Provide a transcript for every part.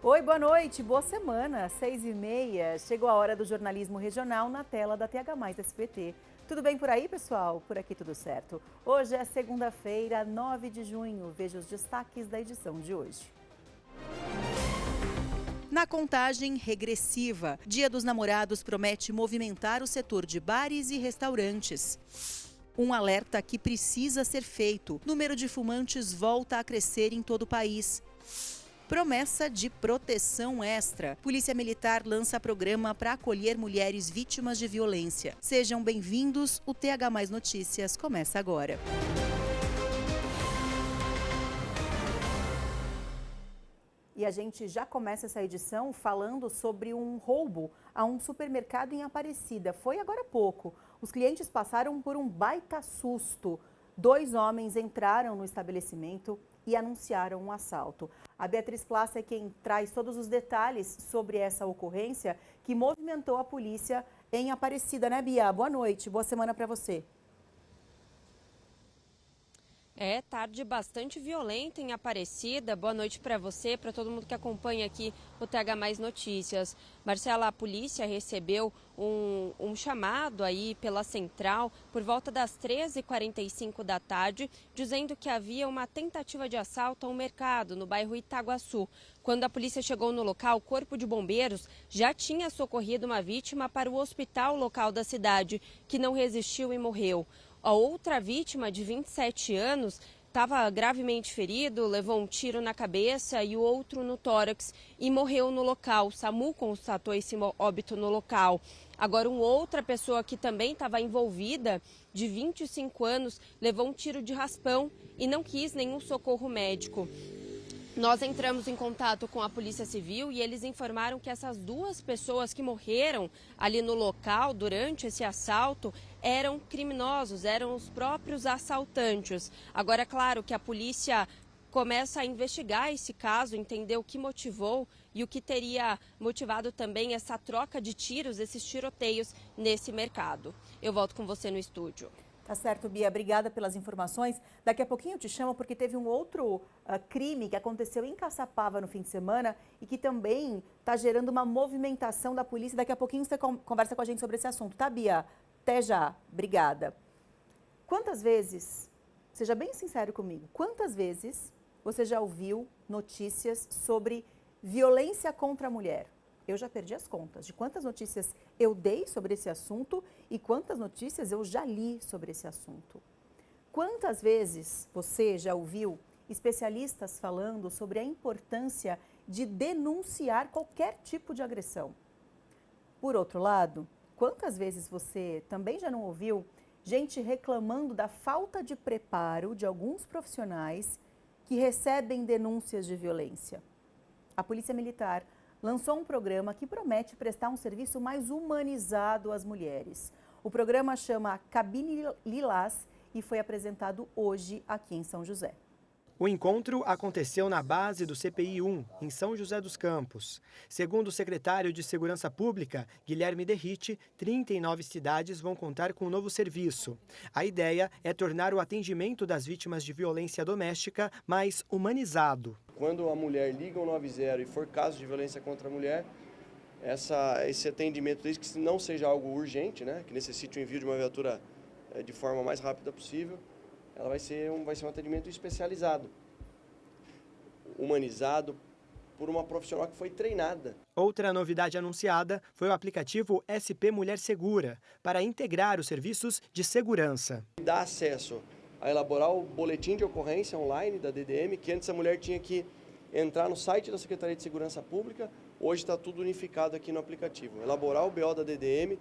Oi, boa noite, boa semana, 6h30. Chegou a hora do jornalismo regional na tela da TH+ SBT. Tudo bem por aí, pessoal? Por aqui tudo certo. Hoje é segunda-feira, 9 de junho. Veja os destaques da edição de hoje. Na contagem regressiva, Dia dos Namorados promete movimentar o setor de bares e restaurantes. Um alerta que precisa ser feito. Número de fumantes volta a crescer em todo o país. Promessa de proteção extra. Polícia Militar lança programa para acolher mulheres vítimas de violência. Sejam bem-vindos, o TH+ Notícias começa agora. E a gente já começa essa edição falando sobre um roubo a um supermercado em Aparecida. Foi agora há pouco. Os clientes passaram por um baita susto. 2 homens entraram no estabelecimento e anunciaram um assalto. A Beatriz Plaça é quem traz todos os detalhes sobre essa ocorrência que movimentou a polícia em Aparecida, né, Bia? Boa noite, boa semana para você. É tarde bastante violenta em Aparecida. Boa noite para você, para todo mundo que acompanha aqui o TH+ Notícias. Marcela, a polícia recebeu um chamado aí pela central por volta das 13h45 da tarde, dizendo que havia uma tentativa de assalto a um mercado no bairro Itaguaçu. Quando a polícia chegou no local, o Corpo de Bombeiros já tinha socorrido uma vítima para o hospital local da cidade, que não resistiu e morreu. A outra vítima, de 27 anos, estava gravemente ferido, levou um tiro na cabeça e o outro no tórax e morreu no local. O SAMU constatou esse óbito no local. Agora, uma outra pessoa que também estava envolvida, de 25 anos, levou um tiro de raspão e não quis nenhum socorro médico. Nós entramos em contato com a Polícia Civil e eles informaram que essas 2 pessoas que morreram ali no local durante esse assalto eram criminosos, eram os próprios assaltantes. Agora, é claro que a polícia começa a investigar esse caso, entender o que motivou e o que teria motivado também essa troca de tiros, esses tiroteios nesse mercado. Eu volto com você no estúdio. Tá certo, Bia. Obrigada pelas informações. Daqui a pouquinho eu te chamo porque teve um outro crime que aconteceu em Caçapava no fim de semana e que também está gerando uma movimentação da polícia. Daqui a pouquinho você conversa com a gente sobre esse assunto, tá, Bia? Até já. Obrigada. Quantas vezes, seja bem sincero comigo, quantas vezes você já ouviu notícias sobre violência contra a mulher? Eu já perdi as contas de quantas notícias eu dei sobre esse assunto e quantas notícias eu já li sobre esse assunto. Quantas vezes você já ouviu especialistas falando sobre a importância de denunciar qualquer tipo de agressão? Por outro lado, quantas vezes você também já não ouviu gente reclamando da falta de preparo de alguns profissionais que recebem denúncias de violência? A Polícia Militar lançou um programa que promete prestar um serviço mais humanizado às mulheres. O programa chama Cabine Lilás e foi apresentado hoje aqui em São José. O encontro aconteceu na base do CPI-1, em São José dos Campos. Segundo o secretário de Segurança Pública, Guilherme Derrite, 39 cidades vão contar com um novo serviço. A ideia é tornar o atendimento das vítimas de violência doméstica mais humanizado. Quando a mulher liga o 90 e for caso de violência contra a mulher, esse atendimento, desde que não seja algo urgente, né, que necessite o envio de uma viatura de forma mais rápida possível, ela vai ser um atendimento especializado, humanizado por uma profissional que foi treinada. Outra novidade anunciada foi o aplicativo SP Mulher Segura, para integrar os serviços de segurança. Dá acesso a elaborar o boletim de ocorrência online da DDM, que antes a mulher tinha que entrar no site da Secretaria de Segurança Pública, hoje está tudo unificado aqui no aplicativo. Elaborar o BO da DDM,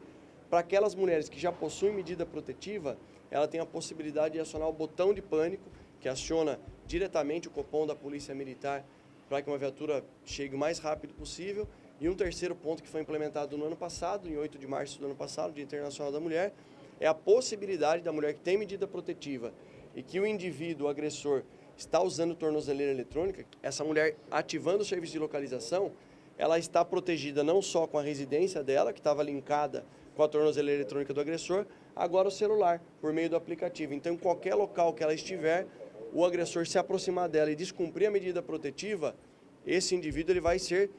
para aquelas mulheres que já possuem medida protetiva, ela tem a possibilidade de acionar o botão de pânico, que aciona diretamente o Copom da Polícia Militar para que uma viatura chegue o mais rápido possível. E um terceiro ponto que foi implementado no ano passado, em 8 de março do ano passado, Dia Internacional da Mulher, é a possibilidade da mulher que tem medida protetiva e que o indivíduo, o agressor, está usando tornozeleira eletrônica, essa mulher ativando o serviço de localização, ela está protegida não só com a residência dela, que estava linkada com a tornozeleira eletrônica do agressor, agora o celular, por meio do aplicativo. Então, em qualquer local que ela estiver, o agressor se aproximar dela e descumprir a medida protetiva, esse indivíduo ele vai ser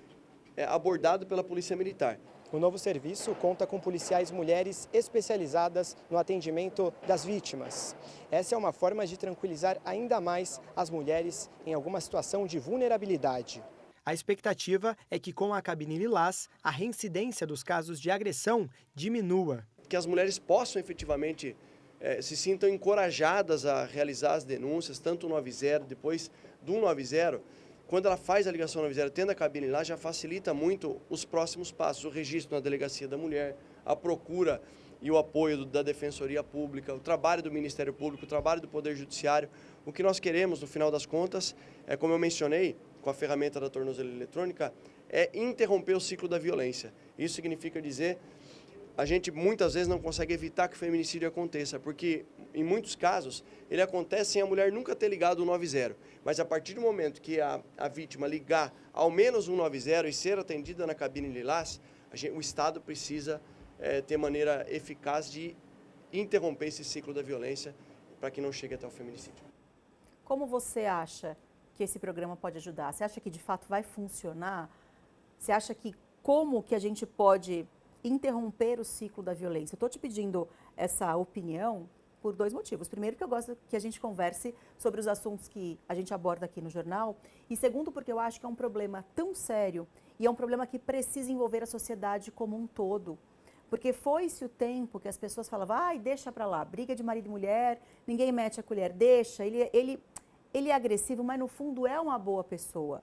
abordado pela Polícia Militar. O novo serviço conta com policiais mulheres especializadas no atendimento das vítimas. Essa é uma forma de tranquilizar ainda mais as mulheres em alguma situação de vulnerabilidade. A expectativa é que com a cabine lilás, a reincidência dos casos de agressão diminua. Que as mulheres possam efetivamente se sintam encorajadas a realizar as denúncias, tanto no 90, depois do 190, quando ela faz a ligação 90, tendo a cabine lá, já facilita muito os próximos passos, o registro na Delegacia da Mulher, a procura e o apoio da Defensoria Pública, o trabalho do Ministério Público, o trabalho do Poder Judiciário. O que nós queremos, no final das contas, como eu mencionei, com a ferramenta da tornozeleira eletrônica, é interromper o ciclo da violência. Isso significa dizer, a gente muitas vezes não consegue evitar que o feminicídio aconteça, porque em muitos casos ele acontece sem a mulher nunca ter ligado o 90, mas a partir do momento que a vítima ligar ao menos o 190 e ser atendida na cabine lilás, o Estado precisa ter maneira eficaz de interromper esse ciclo da violência para que não chegue até o feminicídio. Como você acha que esse programa pode ajudar? Você acha que de fato vai funcionar? Você acha que como que a gente pode interromper o ciclo da violência? Eu estou te pedindo essa opinião por dois motivos. Primeiro, que eu gosto que a gente converse sobre os assuntos que a gente aborda aqui no jornal. E segundo, porque eu acho que é um problema tão sério e é um problema que precisa envolver a sociedade como um todo. Porque foi-se o tempo que as pessoas falavam, ai, deixa pra lá, briga de marido e mulher, ninguém mete a colher, deixa, ele é agressivo, mas no fundo é uma boa pessoa.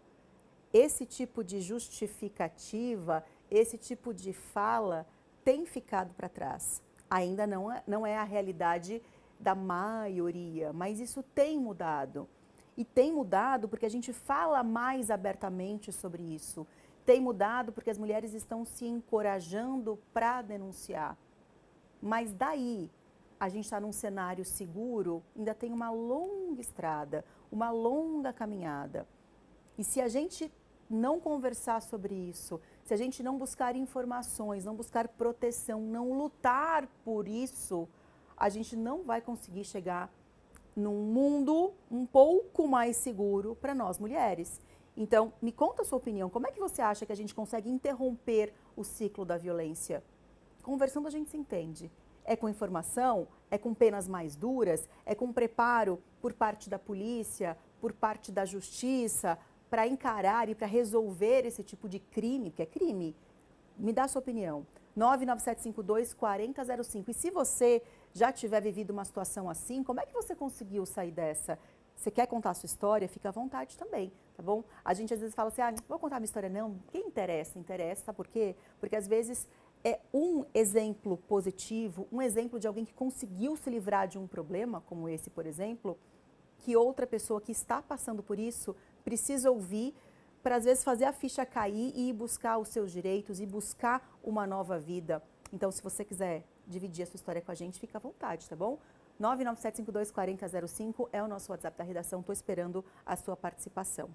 Esse tipo de justificativa, esse tipo de fala tem ficado para trás. Ainda não é a realidade da maioria, mas isso tem mudado. E tem mudado porque a gente fala mais abertamente sobre isso. Tem mudado porque as mulheres estão se encorajando para denunciar. Mas daí, a gente está num cenário seguro, ainda tem uma longa estrada, uma longa caminhada. E se a gente não conversar sobre isso, se a gente não buscar informações, não buscar proteção, não lutar por isso, a gente não vai conseguir chegar num mundo um pouco mais seguro para nós mulheres. Então, me conta a sua opinião. Como é que você acha que a gente consegue interromper o ciclo da violência? Conversando a gente se entende. É com informação? É com penas mais duras? É com preparo por parte da polícia, por parte da justiça, para encarar e para resolver esse tipo de crime, porque é crime? Me dá a sua opinião. 99752-4005. E se você já tiver vivido uma situação assim, como é que você conseguiu sair dessa? Você quer contar a sua história? Fica à vontade também, tá bom? A gente às vezes fala assim, não vou contar a minha história não. Quem interessa? Interessa, sabe por quê? Porque às vezes é um exemplo positivo, um exemplo de alguém que conseguiu se livrar de um problema, como esse, por exemplo, que outra pessoa que está passando por isso precisa ouvir para às vezes fazer a ficha cair e ir buscar os seus direitos e buscar uma nova vida. Então, se você quiser dividir a sua história com a gente, fica à vontade, tá bom? 99752-4005 é o nosso WhatsApp da redação, estou esperando a sua participação.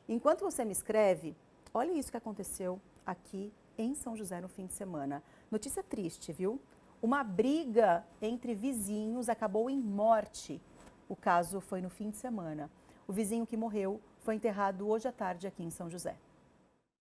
Enquanto você me escreve, olha isso que aconteceu aqui em São José no fim de semana. Notícia triste, viu? Uma briga entre vizinhos acabou em morte. O caso foi no fim de semana. O vizinho que morreu foi enterrado hoje à tarde aqui em São José.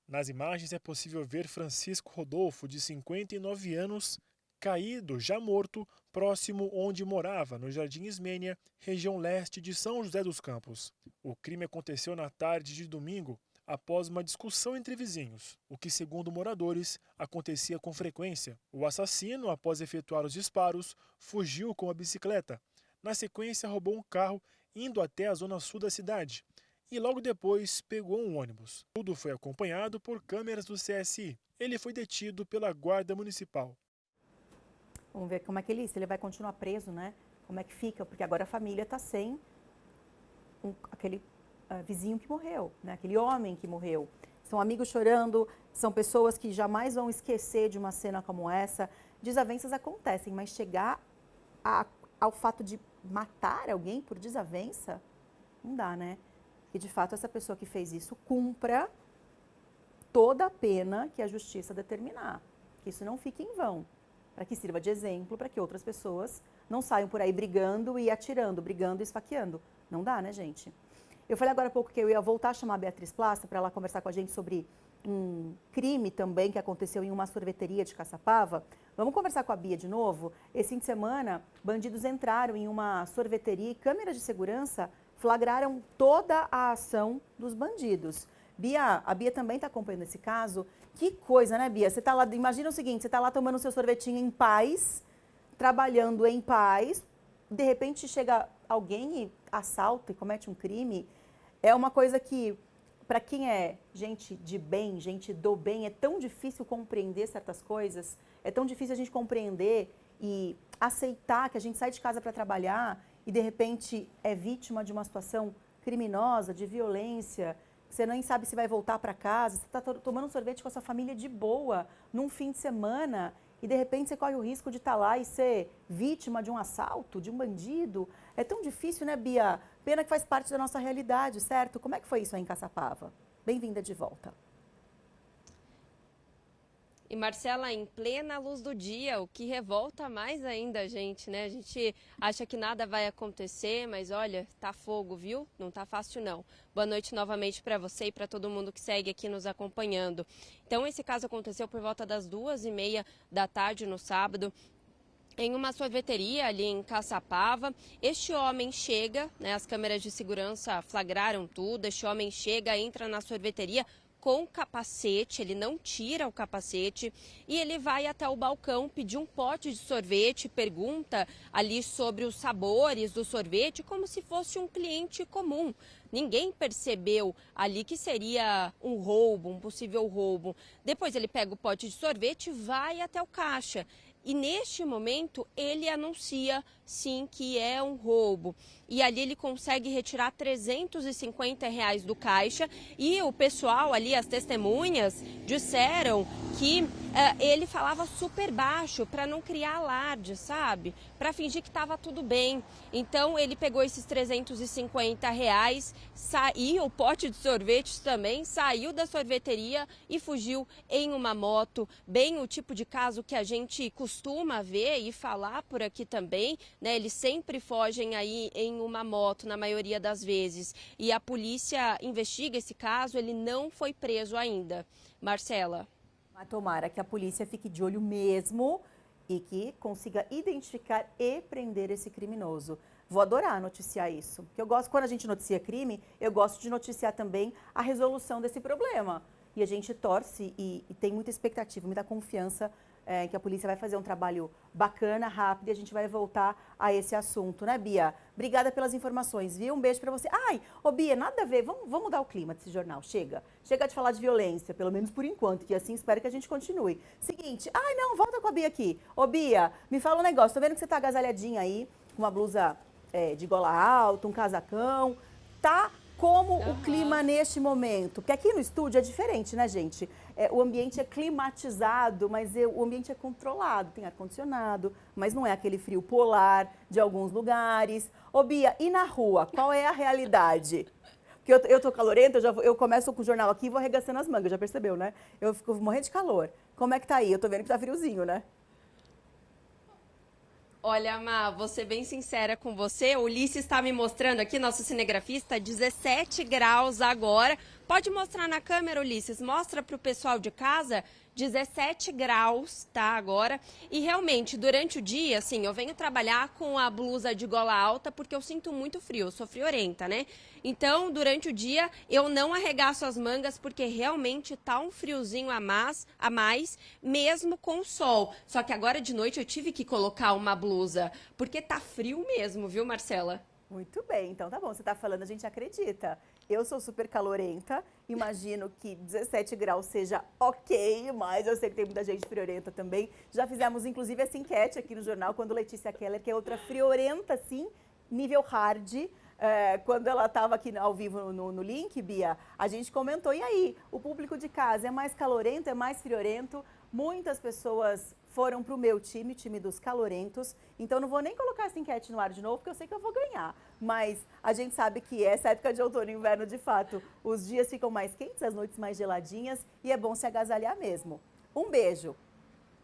Nas imagens é possível ver Francisco Rodolfo, de 59 anos, caído, já morto, próximo onde morava, no Jardim Ismênia, região leste de São José dos Campos. O crime aconteceu na tarde de domingo, após uma discussão entre vizinhos, o que, segundo moradores, acontecia com frequência. O assassino, após efetuar os disparos, fugiu com a bicicleta. Na sequência, roubou um carro, indo até a zona sul da cidade. E logo depois pegou um ônibus. Tudo foi acompanhado por câmeras do CSI. Ele foi detido pela Guarda Municipal. Vamos ver como é que se ele vai continuar preso, né? Como é que fica? Porque agora a família está sem aquele vizinho que morreu, né? Aquele homem que morreu. São amigos chorando, são pessoas que jamais vão esquecer de uma cena como essa. Desavenças acontecem, mas chegar ao fato de matar alguém por desavença, não dá, né? E de fato essa pessoa que fez isso cumpra toda a pena que a justiça determinar. Que isso não fique em vão. Para que sirva de exemplo, para que outras pessoas não saiam por aí brigando e atirando, brigando e esfaqueando. Não dá, né, gente? Eu falei agora há pouco que eu ia voltar a chamar a Beatriz Plasta para ela conversar com a gente sobre um crime também que aconteceu em uma sorveteria de Caçapava. Vamos conversar com a Bia de novo? Esse fim de semana, bandidos entraram em uma sorveteria e câmeras de segurança flagraram toda a ação dos bandidos. Bia, a Bia também está acompanhando esse caso. Que coisa, né, Bia? Você está lá, imagina o seguinte, você está lá tomando seu sorvetinho em paz, trabalhando em paz, de repente chega alguém e assalta e comete um crime. É uma coisa que, para quem é gente de bem, gente do bem, é tão difícil compreender certas coisas, é tão difícil a gente compreender e aceitar que a gente sai de casa para trabalhar e, de repente, é vítima de uma situação criminosa, de violência. Você nem sabe se vai voltar para casa, você está tomando um sorvete com a sua família de boa, num fim de semana, e de repente você corre o risco de estar lá e ser vítima de um assalto, de um bandido. É tão difícil, né, Bia? Pena que faz parte da nossa realidade, certo? Como é que foi isso aí em Caçapava? Bem-vinda de volta. E Marcela, em plena luz do dia, o que revolta mais ainda a gente, né? A gente acha que nada vai acontecer, mas olha, tá fogo, viu? Não tá fácil não. Boa noite novamente para você e para todo mundo que segue aqui nos acompanhando. Então, esse caso aconteceu por volta das 2h30 da tarde no sábado, em uma sorveteria ali em Caçapava. Este homem chega, né? As câmeras de segurança flagraram tudo. Este homem chega, entra na sorveteria com capacete, ele não tira o capacete e ele vai até o balcão pedir um pote de sorvete, pergunta ali sobre os sabores do sorvete como se fosse um cliente comum. Ninguém percebeu ali que seria um roubo, um possível roubo. Depois ele pega o pote de sorvete e vai até o caixa. E neste momento ele anuncia sim que é um roubo. E ali ele consegue retirar R$350 do caixa e o pessoal ali, as testemunhas, disseram que ele falava super baixo para não criar alarde, sabe? Para fingir que estava tudo bem. Então ele pegou esses R$350, saiu, o pote de sorvete também, saiu da sorveteria e fugiu em uma moto. Bem o tipo de caso que a gente costuma ver e falar por aqui também, né? Eles sempre fogem aí em uma moto, na maioria das vezes. E a polícia investiga esse caso, ele não foi preso ainda. Marcela. Mas tomara que a polícia fique de olho mesmo e que consiga identificar e prender esse criminoso. Vou adorar noticiar isso. Porque eu gosto, quando a gente noticia crime, eu gosto de noticiar também a resolução desse problema. E a gente torce e tem muita expectativa, muita confiança que a polícia vai fazer um trabalho bacana, rápido, e a gente vai voltar a esse assunto, né, Bia? Obrigada pelas informações, viu? Um beijo pra você. Ai, ô Bia, nada a ver, vamos mudar o clima desse jornal, chega. Chega de falar de violência, pelo menos por enquanto, que assim espero que a gente continue. Seguinte, ai não, volta com a Bia aqui. Ô Bia, me fala um negócio, tô vendo que você tá agasalhadinha aí, com uma blusa de gola alta, um casacão, tá? Como o clima neste momento? Porque aqui no estúdio é diferente, né, gente? O ambiente é climatizado, mas o ambiente é controlado. Tem ar-condicionado, mas não é aquele frio polar de alguns lugares. Ô, Bia, e na rua? Qual é a realidade? Porque eu tô calorenta, eu começo com o jornal aqui e vou arregaçando as mangas, já percebeu, né? Eu fico morrendo de calor. Como é que tá aí? Eu tô vendo que tá friozinho, né? Olha, Má, vou ser bem sincera com você. O Ulisses está me mostrando aqui, nosso cinegrafista, 17 graus agora. Pode mostrar na câmera, Ulisses? Mostra para o pessoal de casa. 17 graus, tá, agora. E realmente, durante o dia, assim, eu venho trabalhar com a blusa de gola alta porque eu sinto muito frio, eu sou friorenta, né? Então, durante o dia, eu não arregaço as mangas porque realmente tá um friozinho a mais, mesmo com o sol. Só que agora de noite eu tive que colocar uma blusa, porque tá frio mesmo, viu, Marcela? Muito bem, então tá bom, você tá falando, a gente acredita. Eu sou super calorenta, imagino que 17 graus seja ok, mas eu sei que tem muita gente friorenta também. Já fizemos, inclusive, essa enquete aqui no jornal, quando Letícia Keller, que é outra friorenta, sim, nível hard, quando ela estava aqui ao vivo no link, Bia, a gente comentou, e aí, o público de casa é mais calorento, é mais friorento? Muitas pessoas foram para o meu time, o time dos calorentos. Então, não vou nem colocar essa enquete no ar de novo, porque eu sei que eu vou ganhar. Mas a gente sabe que essa época de outono e inverno, de fato, os dias ficam mais quentes, as noites mais geladinhas, e é bom se agasalhar mesmo. Um beijo.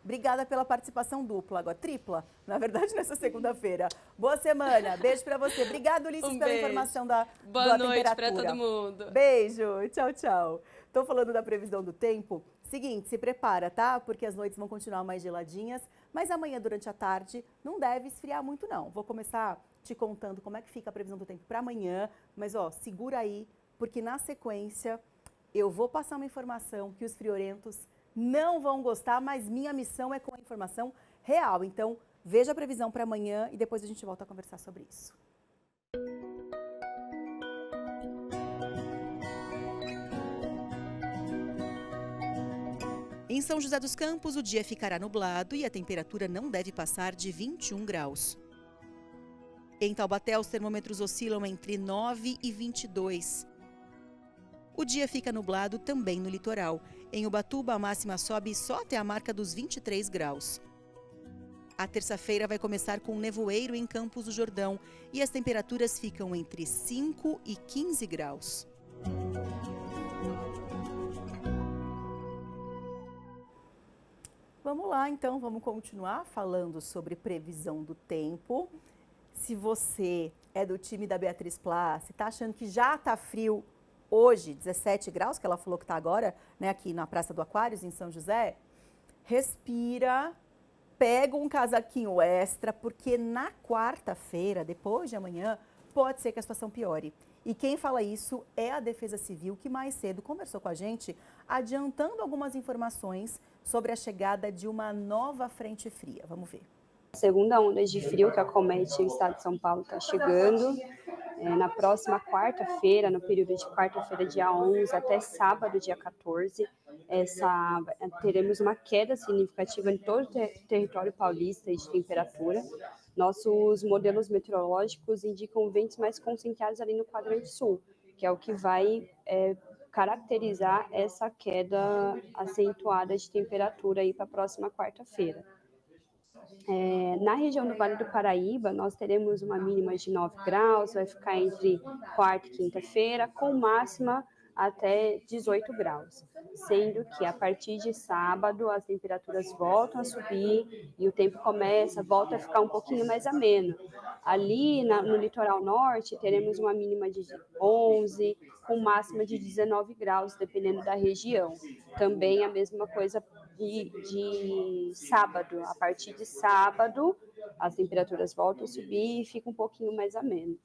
Obrigada pela participação dupla, agora tripla, na verdade, nessa segunda-feira. Boa semana, beijo pra você. Obrigado, Ulisses, pela informação da Boa noite temperatura. pra todo mundo. Beijo, tchau, tchau. Tô falando da previsão do tempo. Seguinte, se prepara, tá? Porque as noites vão continuar mais geladinhas, mas amanhã, durante a tarde, não deve esfriar muito, não. Vou começar te contando como é que fica a previsão do tempo para amanhã, mas, ó, segura aí, porque na sequência eu vou passar uma informação que os friorentos não vão gostar, mas minha missão é com a informação real. Então, veja a previsão para amanhã e depois a gente volta a conversar sobre isso. Em São José dos Campos, o dia ficará nublado e a temperatura não deve passar de 21 graus. Em Taubaté, os termômetros oscilam entre 9 e 22. O dia fica nublado também no litoral. Em Ubatuba, a máxima sobe só até a marca dos 23 graus. A terça-feira vai começar com nevoeiro em Campos do Jordão e as temperaturas ficam entre 5 e 15 graus. Vamos lá, então, vamos continuar falando sobre previsão do tempo. Se você é do time da Beatriz Plá, se está achando que já está frio hoje, 17 graus, que ela falou que está agora, né, aqui na Praça do Aquários, em São José, respira, pega um casaquinho extra, porque na quarta-feira, depois de amanhã, pode ser que a situação piore. E quem fala isso é a Defesa Civil, que mais cedo conversou com a gente, adiantando algumas informações sobre a chegada de uma nova frente fria. Vamos ver. A segunda onda de frio que acomete o estado de São Paulo está chegando. Na próxima quarta-feira, no período de quarta-feira, dia 11, até sábado, dia 14, teremos uma queda significativa em todo o território paulista de temperatura. Nossos modelos meteorológicos indicam ventos mais concentrados ali no quadrante sul, que é o que vai caracterizar essa queda acentuada de temperatura aí para a próxima quarta-feira. Na região do Vale do Paraíba, nós teremos uma mínima de 9 graus, vai ficar entre quarta e quinta-feira, com máxima até 18 graus, sendo que a partir de sábado as temperaturas voltam a subir e o tempo volta a ficar um pouquinho mais ameno. Ali no litoral norte teremos uma mínima de 11, com máxima de 19 graus, dependendo da região. Também a mesma coisa de sábado. A partir de sábado as temperaturas voltam a subir e fica um pouquinho mais ameno.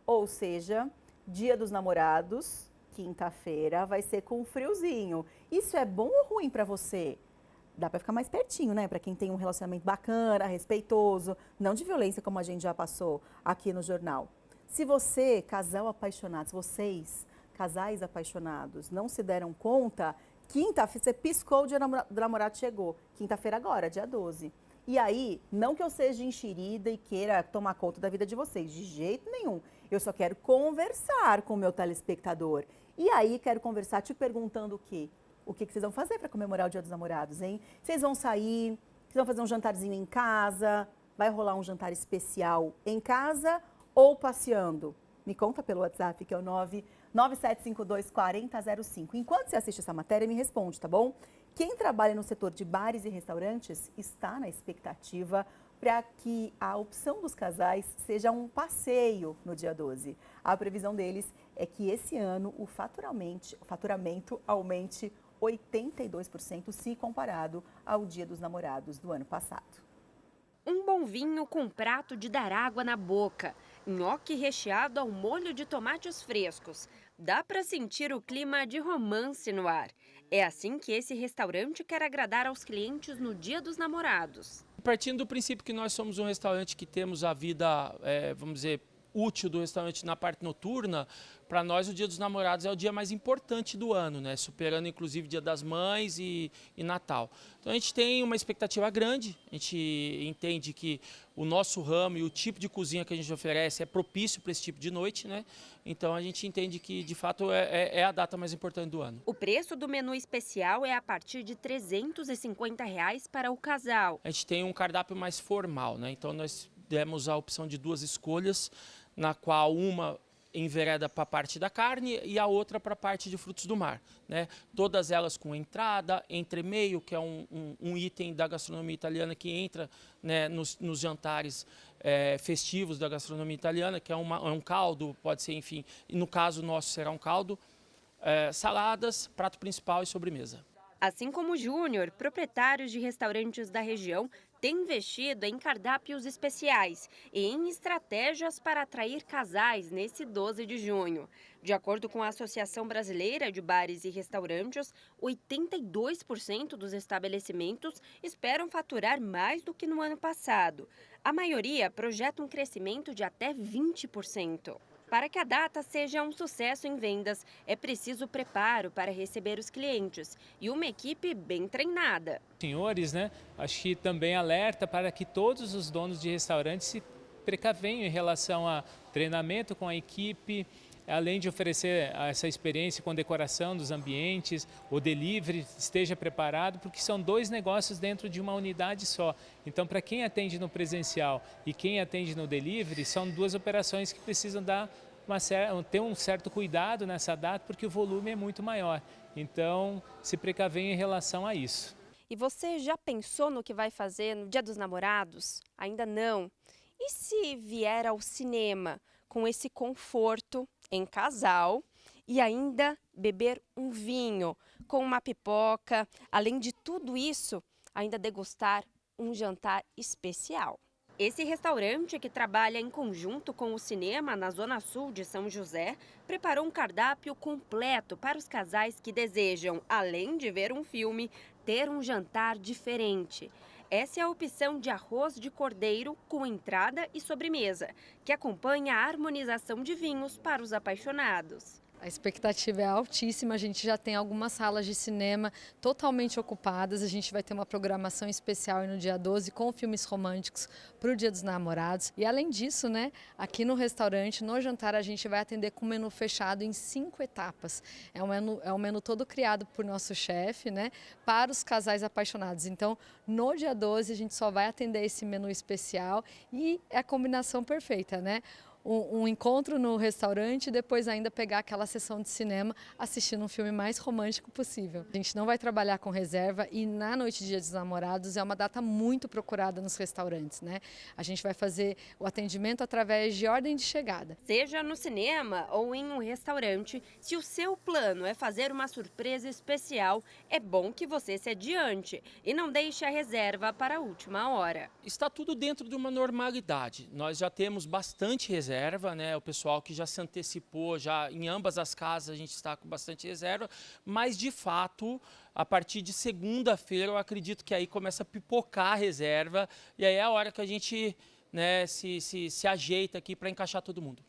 Ou seja, Dia dos Namorados, quinta-feira, vai ser com friozinho. Isso é bom ou ruim para você? Dá para ficar mais pertinho, né? Para quem tem um relacionamento bacana, respeitoso, não de violência como a gente já passou aqui no jornal. Se você, casal apaixonado, vocês, casais apaixonados, não se deram conta, quinta-feira, você piscou, o dia do namorado chegou. Quinta-feira agora, dia 12. E aí, não que eu seja enxerida e queira tomar conta da vida de vocês, de jeito nenhum. Eu só quero conversar com o meu telespectador. E aí, quero conversar te perguntando o quê? O que vocês vão fazer para comemorar o Dia dos Namorados, hein? Vocês vão sair, vocês vão fazer um jantarzinho em casa, vai rolar um jantar especial em casa ou passeando? Me conta pelo WhatsApp, que é o 997524005. Enquanto você assiste essa matéria, me responde, tá bom? Quem trabalha no setor de bares e restaurantes está na expectativa para que a opção dos casais seja um passeio no dia 12. A previsão deles é que esse ano o faturamento aumente 82% se comparado ao Dia dos Namorados do ano passado. Um bom vinho com prato de dar água na boca, nhoque recheado ao molho de tomates frescos. Dá para sentir o clima de romance no ar. É assim que esse restaurante quer agradar aos clientes no Dia dos Namorados. Partindo do princípio que nós somos um restaurante que temos a vida, vamos dizer, útil do restaurante na parte noturna, para nós o Dia dos Namorados é o dia mais importante do ano, né? Superando inclusive Dia das Mães e Natal. Então a gente tem uma expectativa grande, a gente entende que o nosso ramo e o tipo de cozinha que a gente oferece é propício para esse tipo de noite, né? Então a gente entende que de fato é a data mais importante do ano. O preço do menu especial é a partir de R$ 350 para o casal. A gente tem um cardápio mais formal, né? Então nós demos a opção de 2 escolhas, na qual uma envereda para a parte da carne e a outra para a parte de frutos do mar, né? Todas elas com entrada, entremeio, que é um item da gastronomia italiana que entra, né, nos jantares festivos da gastronomia italiana, que é um caldo, pode ser, enfim, no caso nosso será um caldo, saladas, prato principal e sobremesa. Assim como o Júnior, proprietários de restaurantes da região têm investido em cardápios especiais e em estratégias para atrair casais nesse 12 de junho. De acordo com a Associação Brasileira de Bares e Restaurantes, 82% dos estabelecimentos esperam faturar mais do que no ano passado. A maioria projeta um crescimento de até 20%. Para que a data seja um sucesso em vendas, é preciso preparo para receber os clientes e uma equipe bem treinada. Senhores, né, acho que também alerta para que todos os donos de restaurantes se precavenham em relação a treinamento com a equipe, além de oferecer essa experiência com decoração dos ambientes, o delivery esteja preparado, porque são 2 negócios dentro de uma unidade só. Então, para quem atende no presencial e quem atende no delivery, são 2 operações que precisam ter um certo cuidado nessa data, porque o volume é muito maior. Então, se precavenham em relação a isso. E você já pensou no que vai fazer no Dia dos Namorados? Ainda não? E se vier ao cinema com esse conforto em casal e ainda beber um vinho com uma pipoca, além de tudo isso, ainda degustar um jantar especial? Esse restaurante, que trabalha em conjunto com o cinema na Zona Sul de São José, preparou um cardápio completo para os casais que desejam, além de ver um filme, ter um jantar diferente. Essa é a opção de arroz de cordeiro com entrada e sobremesa, que acompanha a harmonização de vinhos para os apaixonados. A expectativa é altíssima, a gente já tem algumas salas de cinema totalmente ocupadas, a gente vai ter uma programação especial no dia 12 com filmes românticos para o Dia dos Namorados. E além disso, né, aqui no restaurante, no jantar, a gente vai atender com menu fechado em 5 etapas. É um menu todo criado por nosso chefe, né, para os casais apaixonados. Então, no dia 12, a gente só vai atender esse menu especial e é a combinação perfeita, né? Um encontro no restaurante e depois ainda pegar aquela sessão de cinema assistindo um filme mais romântico possível. A gente não vai trabalhar com reserva e na noite de Dia dos Namorados é uma data muito procurada nos restaurantes, né? A gente vai fazer o atendimento através de ordem de chegada. Seja no cinema ou em um restaurante, se o seu plano é fazer uma surpresa especial, é bom que você se adiante e não deixe a reserva para a última hora. Está tudo dentro de uma normalidade. Nós já temos bastante reserva, né? O pessoal que já se antecipou, já em ambas as casas a gente está com bastante reserva, mas de fato, a partir de segunda-feira eu acredito que aí começa a pipocar a reserva e aí é a hora que a gente, né, se ajeita aqui para encaixar todo mundo.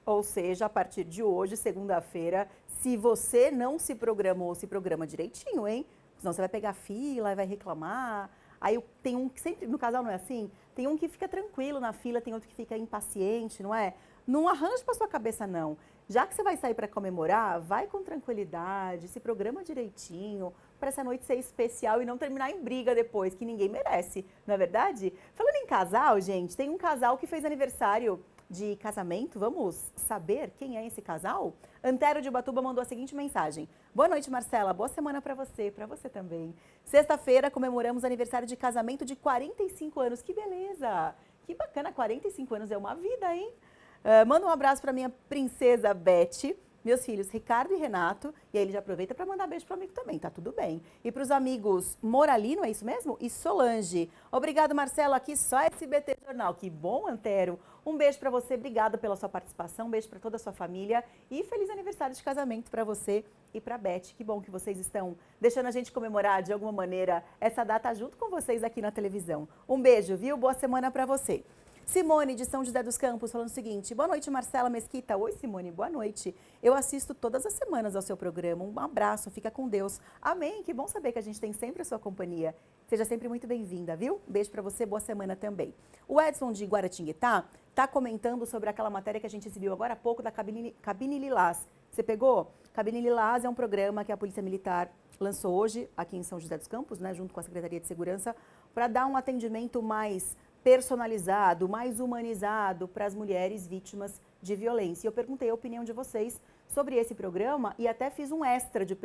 Ou seja, a partir de hoje, segunda-feira, se você não se programou, se programa direitinho, hein? Senão você vai pegar fila e vai reclamar. Aí tem um que sempre, no casal não é assim? Tem um que fica tranquilo na fila, tem outro que fica impaciente, não é? Não arranje para sua cabeça, não. Já que você vai sair para comemorar, vai com tranquilidade, se programa direitinho, para essa noite ser especial e não terminar em briga depois, que ninguém merece, não é verdade? Falando em casal, gente, tem um casal que fez aniversário de casamento. Vamos saber quem é esse casal? Antero de Ubatuba mandou a seguinte mensagem. Boa noite, Marcela. Boa semana para você também. Sexta-feira comemoramos aniversário de casamento de 45 anos. Que beleza! Que bacana, 45 anos é uma vida, hein? Manda um abraço para minha princesa Beth, meus filhos Ricardo e Renato, e aí ele já aproveita para mandar beijo para o amigo também, tá tudo bem. E para os amigos Moralino, é isso mesmo? E Solange. Obrigado, Marcelo, aqui só SBT Jornal. Que bom, Antero. Um beijo para você, obrigada pela sua participação, um beijo para toda a sua família e feliz aniversário de casamento para você e para a Beth. Que bom que vocês estão deixando a gente comemorar de alguma maneira essa data junto com vocês aqui na televisão. Um beijo, viu? Boa semana para você. Simone, de São José dos Campos, falando o seguinte. Boa noite, Marcela Mesquita. Oi, Simone, boa noite. Eu assisto todas as semanas ao seu programa. Um abraço, fica com Deus. Amém, que bom saber que a gente tem sempre a sua companhia. Seja sempre muito bem-vinda, viu? Beijo pra você, boa semana também. O Edson de Guaratinguetá tá comentando sobre aquela matéria que a gente exibiu agora há pouco da Cabine Lilás. Você pegou? Cabine Lilás é um programa que a Polícia Militar lançou hoje aqui em São José dos Campos, né, junto com a Secretaria de Segurança, para dar um atendimento mais personalizado, mais humanizado para as mulheres vítimas de violência. E eu perguntei a opinião de vocês sobre esse programa e até fiz um extra de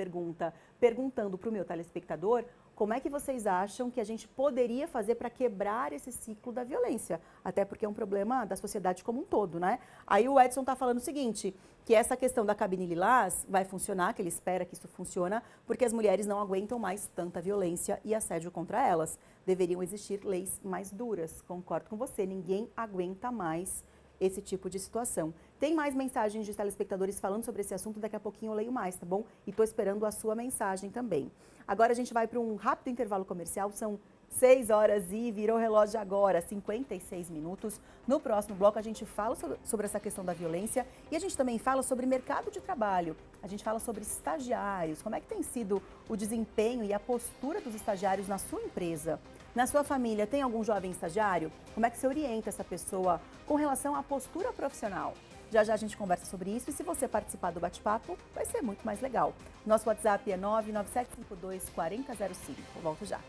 perguntando para o meu telespectador como é que vocês acham que a gente poderia fazer para quebrar esse ciclo da violência, até porque é um problema da sociedade como um todo, né? Aí o Edson está falando o seguinte, que essa questão da cabine lilás vai funcionar, que ele espera que isso funcione, porque as mulheres não aguentam mais tanta violência e assédio contra elas. Deveriam existir leis mais duras, concordo com você, ninguém aguenta mais esse tipo de situação. Tem mais mensagens de telespectadores falando sobre esse assunto, daqui a pouquinho eu leio mais, tá bom? E estou esperando a sua mensagem também. Agora a gente vai para um rápido intervalo comercial, são 6 horas e virou o relógio agora, 56 minutos. No próximo bloco a gente fala sobre essa questão da violência e a gente também fala sobre mercado de trabalho. A gente fala sobre estagiários, como é que tem sido o desempenho e a postura dos estagiários na sua empresa. Na sua família, tem algum jovem estagiário? Como é que você orienta essa pessoa com relação à postura profissional? Já já a gente conversa sobre isso e se você participar do bate-papo, vai ser muito mais legal. Nosso WhatsApp é 997524005. Eu volto já.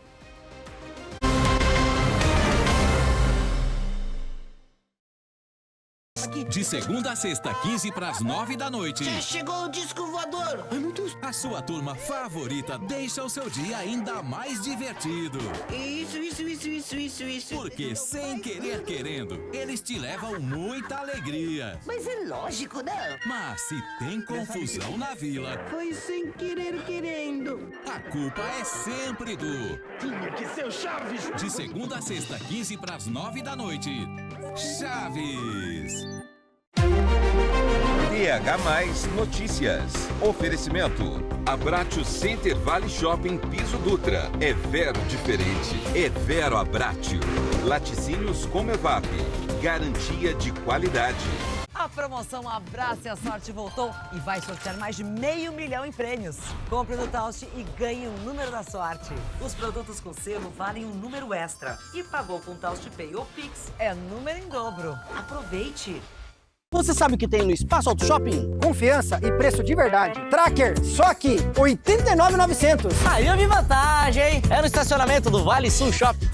De segunda a sexta, 15 para as 9 da noite. Já chegou o disco voador! Ai, meu Deus! A sua turma favorita deixa o seu dia ainda mais divertido. Isso. Porque sem querer querendo, eles te levam muita alegria. Mas é lógico, né? Mas se tem confusão na vila, Foi sem querer querendo. a culpa é sempre do... Tinha que ser o Chaves! De segunda a sexta, 15 para as 9 da noite. Chaves! TH+ Notícias. Oferecimento. Abratio Center Vale Shopping Piso Dutra. É Vero diferente. É Vero Abratio. Laticínios Comevap. Garantia de qualidade. A promoção Abrace a Sorte voltou e vai sortear mais de R$500 mil em prêmios. Compre no Taust e ganhe um número da sorte. Os produtos com selo valem um número extra. E pagou com Taust Pay ou Pix é número em dobro. Aproveite! Você sabe o que tem no Espaço Auto Shopping? Confiança e preço de verdade. Tracker, só aqui, R$ 89.900. Aí eu vi vantagem, hein? É no estacionamento do Vale Sul Shopping.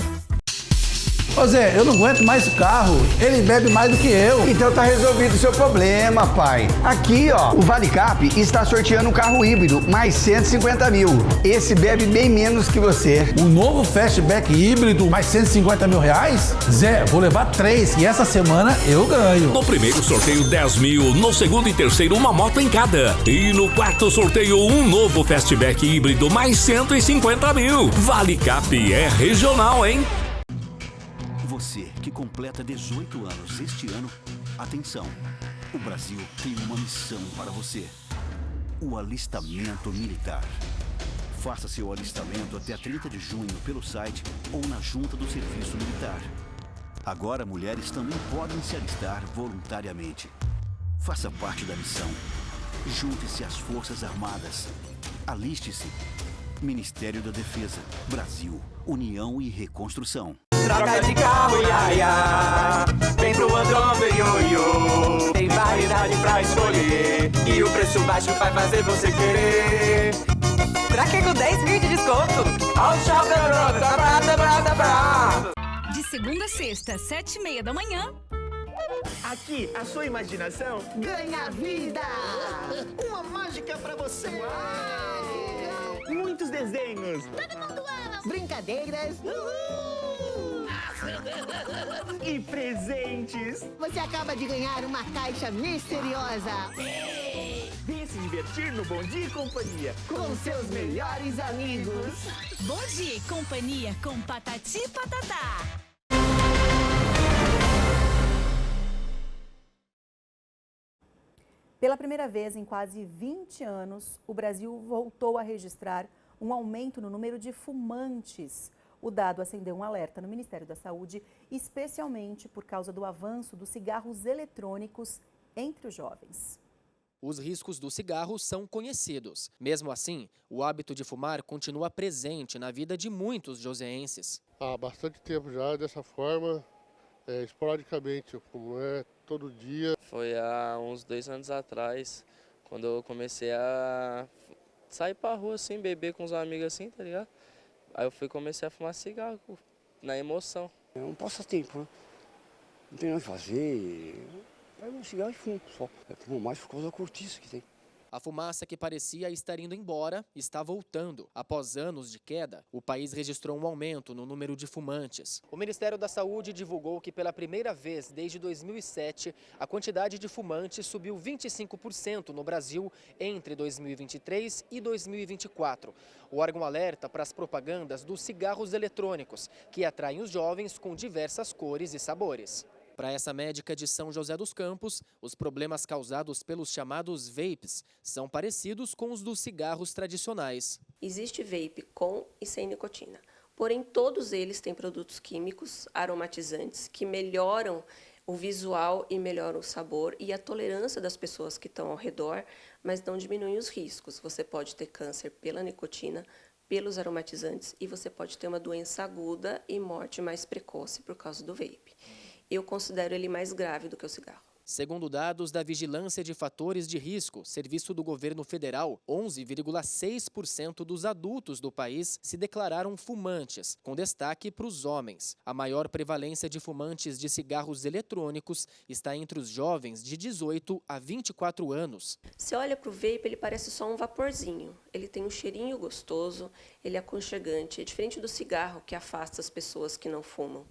Ô Zé, eu não aguento mais o carro. Ele bebe mais do que eu. Então tá resolvido o seu problema, pai. Aqui, ó, o ValeCap está sorteando um carro híbrido, mais 150 mil. Esse bebe bem menos que você. O novo Fastback híbrido, mais 150 mil reais? Zé, vou levar 3 e essa semana eu ganho. No primeiro sorteio 10 mil, no segundo e terceiro uma moto em cada. E no quarto sorteio um novo Fastback híbrido, mais 150 mil. ValeCap é regional, hein? Você que completa 18 anos este ano, atenção, o Brasil tem uma missão para você. O alistamento militar. Faça seu alistamento até 30 de junho pelo site ou na junta do Serviço Militar. Agora mulheres também podem se alistar voluntariamente. Faça parte da missão. Junte-se às Forças Armadas. Aliste-se. Ministério da Defesa, Brasil, União e Reconstrução. Troca de carro, iaia. Vem pro Andromer, ioiô. Tem variedade pra escolher. E o preço baixo vai fazer você querer. Tracker com 10 mil de desconto. Ao Shopping Andromer, pra. De segunda a sexta, 7h30 da manhã. Aqui, a sua imaginação Ganha vida! Uma mágica pra você! muitos desenhos. Todo mundo ama! Brincadeiras! E presentes. Você acaba de ganhar uma caixa misteriosa. Vem se divertir no Bom Dia e Companhia Com seus melhores amigos. Bom Dia e Companhia com Patati e Patatá. Pela primeira vez em quase 20 anos, o Brasil voltou a registrar um aumento no número de fumantes. O dado acendeu um alerta no Ministério da Saúde, especialmente por causa do avanço dos cigarros eletrônicos entre os jovens. Os riscos do cigarro são conhecidos. Mesmo assim, o hábito de fumar continua presente na vida de muitos joseenses. Há bastante tempo já, dessa forma, esporadicamente, eu fumo, todo dia. Foi há uns 2 anos atrás, quando eu comecei a sair pra rua assim, beber com os amigos assim, tá ligado? Aí eu comecei a fumar cigarro, na emoção. É um passatempo, né? Não tem nada a fazer, Pego um cigarro e fumo só. Eu fumo mais por causa da cortiça que tem. A fumaça que parecia estar indo embora está voltando. Após anos de queda, o país registrou um aumento no número de fumantes. O Ministério da Saúde divulgou que pela primeira vez desde 2007, a quantidade de fumantes subiu 25% no Brasil entre 2023 e 2024. O órgão alerta para as propagandas dos cigarros eletrônicos, que atraem os jovens com diversas cores e sabores. Para essa médica de São José dos Campos, os problemas causados pelos chamados vapes são parecidos com os dos cigarros tradicionais. Existe vape com e sem nicotina, porém todos eles têm produtos químicos aromatizantes que melhoram o visual e melhoram o sabor e a tolerância das pessoas que estão ao redor, mas não diminuem os riscos. Você pode ter câncer pela nicotina, pelos aromatizantes e você pode ter uma doença aguda e morte mais precoce por causa do vape. Eu considero ele mais grave do que o cigarro. Segundo dados da Vigilância de Fatores de Risco, serviço do governo federal, 11,6% dos adultos do país se declararam fumantes, com destaque para os homens. A maior prevalência de fumantes de cigarros eletrônicos está entre os jovens de 18 a 24 anos. Você olha para o vape, ele parece só um vaporzinho. Ele tem um cheirinho gostoso, ele é aconchegante. É diferente do cigarro, que afasta as pessoas que não fumam.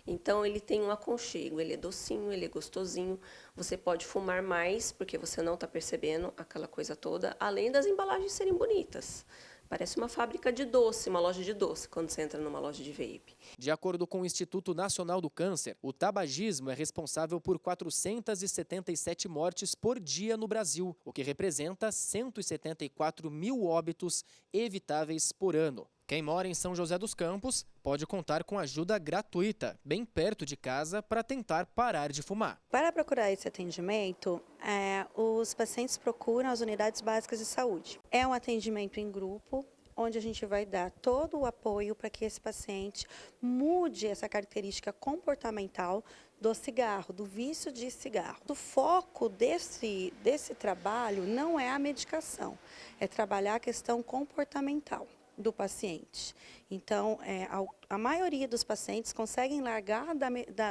Então, ele tem um aconchego, ele é docinho, ele é gostosinho. Você pode fumar mais, porque você não está percebendo aquela coisa toda, além das embalagens serem bonitas. Parece uma fábrica de doce, uma loja de doce, quando você entra numa loja de vape. De acordo com o Instituto Nacional do Câncer, o tabagismo é responsável por 477 mortes por dia no Brasil, o que representa 174 mil óbitos evitáveis por ano. Quem mora em São José dos Campos pode contar com ajuda gratuita, bem perto de casa, para tentar parar de fumar. Para procurar esse atendimento, os pacientes procuram as unidades básicas de saúde. É um atendimento em grupo, onde a gente vai dar todo o apoio para que esse paciente mude essa característica comportamental do cigarro, do vício de cigarro. O foco desse trabalho não é a medicação, é trabalhar a questão comportamental do paciente. Então, a maioria dos pacientes conseguem largar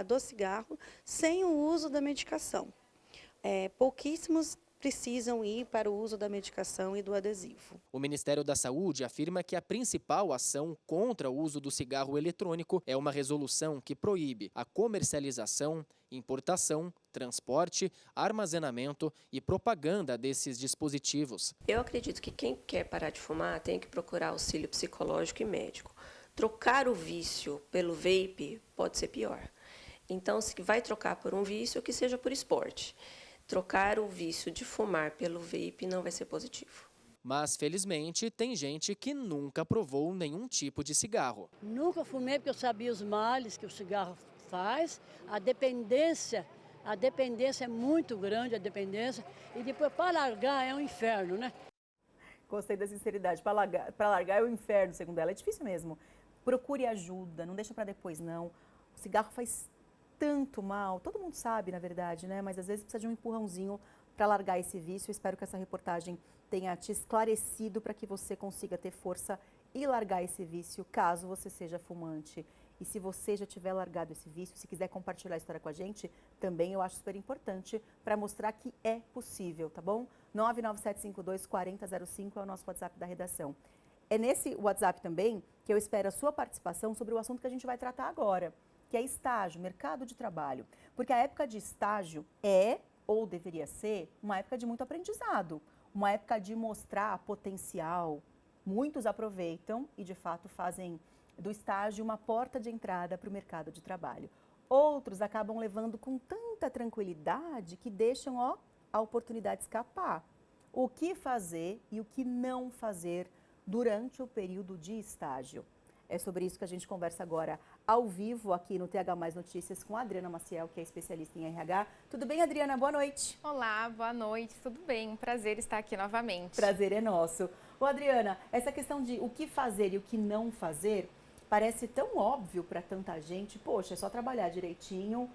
do cigarro sem o uso da medicação. Pouquíssimos precisam ir para o uso da medicação e do adesivo. O Ministério da Saúde afirma que a principal ação contra o uso do cigarro eletrônico é uma resolução que proíbe a comercialização, importação, transporte, armazenamento e propaganda desses dispositivos. Eu acredito que quem quer parar de fumar tem que procurar auxílio psicológico e médico. Trocar o vício pelo vape pode ser pior. Então, se vai trocar por um vício, que seja por esporte. Trocar o vício de fumar pelo vape não vai ser positivo. Mas, felizmente, tem gente que nunca provou nenhum tipo de cigarro. Nunca fumei porque eu sabia os males que o cigarro faz, a dependência é muito grande, e depois para largar é um inferno, né? Gostei da sinceridade, para largar é o inferno, segundo ela, é difícil mesmo. Procure ajuda, não deixa para depois não. O cigarro faz tanto mal, todo mundo sabe, na verdade, né? Mas às vezes precisa de um empurrãozinho para largar esse vício. Eu espero que essa reportagem tenha te esclarecido para que você consiga ter força e largar esse vício, caso você seja fumante. E se você já tiver largado esse vício, se quiser compartilhar a história com a gente, também eu acho super importante para mostrar que é possível, tá bom? 997524005 é o nosso WhatsApp da redação. É nesse WhatsApp também que eu espero a sua participação sobre o assunto que a gente vai tratar agora, que é estágio, mercado de trabalho. Porque a época de estágio é, ou deveria ser, uma época de muito aprendizado, uma época de mostrar potencial. Muitos aproveitam e, de fato, fazem do estágio uma porta de entrada para o mercado de trabalho. Outros acabam levando com tanta tranquilidade que deixam a oportunidade escapar. O que fazer e o que não fazer durante o período de estágio? É sobre isso que a gente conversa agora ao vivo aqui no TH Mais Notícias com a Adriana Maciel, que é especialista em RH. Tudo bem, Adriana? Boa noite. Olá, boa noite. Tudo bem? Um prazer estar aqui novamente. Prazer é nosso. Ô, Adriana, essa questão de o que fazer e o que não fazer parece tão óbvio para tanta gente. Poxa, é só trabalhar direitinho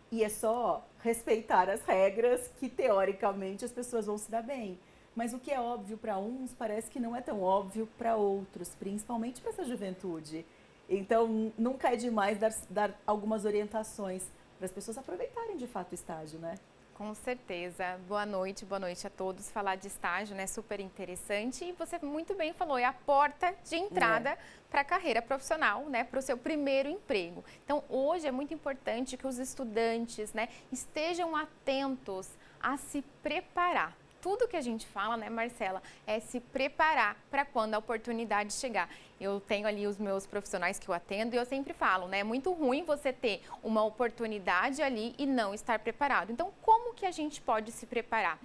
e é só respeitar as regras que, teoricamente, as pessoas vão se dar bem. Mas o que é óbvio para uns parece que não é tão óbvio para outros, principalmente para essa juventude. Então, nunca é demais dar algumas orientações para as pessoas aproveitarem de fato o estágio, né? Com certeza. Boa noite a todos. Falar de estágio, né, super interessante. E você muito bem falou, é a porta de entrada para a carreira profissional, né, para o seu primeiro emprego. Então, hoje é muito importante que os estudantes, né, estejam atentos a se preparar. Tudo que a gente fala, né, Marcela, é se preparar para quando a oportunidade chegar. Eu tenho ali os meus profissionais que eu atendo e eu sempre falo, né, é muito ruim você ter uma oportunidade ali e não estar preparado. Então, como que a gente pode se preparar?